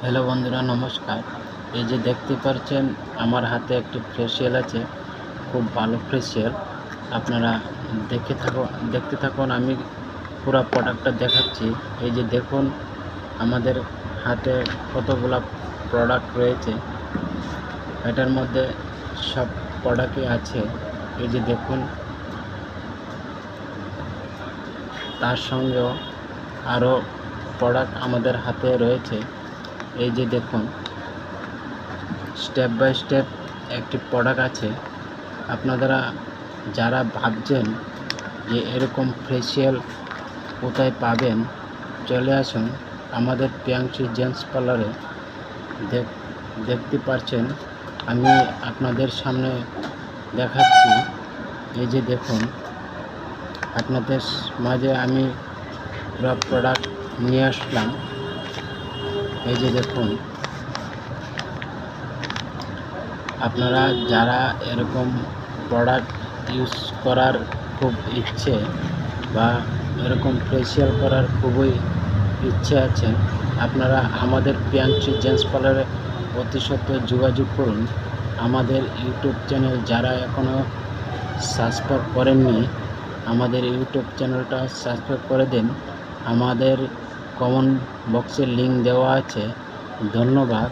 Hello বন্ধুরা, নমস্কার। এই যে দেখতে পাচ্ছেন আমার হাতে একটি ফেসিয়াল আছে, খুব ভালো ফেসিয়াল। আপনারা দেখতে থাকুন, আমি পুরো প্রোডাক্টটা দেখাচ্ছি। এই যে দেখুন আমাদের হাতে কতগুলা প্রোডাক্ট রয়েছে, এটার মধ্যে সব প্রোডাক্টই আছে। এই যে দেখুন, তার সঙ্গেও আরও প্রোডাক্ট আমাদের হাতে রয়েছে। এই যে দেখুন, স্টেপ বাই স্টেপ একটি প্রোডাক্ট আছে। আপনারা যারা ভাবছেন যে এরকম ফেসিয়াল কোথায় পাবেন, চলে আসুন আমাদের প্রিয়াংশী জেন্টস পার্লারে। দেখতে পাচ্ছেন, আমি আপনাদের সামনে দেখাচ্ছি। এই যে দেখুন, আপনাদের মাঝে আমি পুরো প্রোডাক্ট নিয়ে আসলাম। এই যে দেখুন, আপনারা যারা এরকম প্রোডাক্ট ইউজ করার খুব ইচ্ছে বা এরকম ফেসিয়াল করার খুবই ইচ্ছে আছে, আপনারা আমাদের প্রিয়াংশী জেন্টস পার্লারে অতি সত্ত্বর যোগাযোগ করুন। আমাদের ইউটিউব চ্যানেল যারা এখনও সাবস্ক্রাইব করেননি, আমাদের ইউটিউব চ্যানেলটা সাবস্ক্রাইব করে দিন। আমাদের কমেন্ট বক্সে লিঙ্ক দেওয়া আছে। ধন্যবাদ।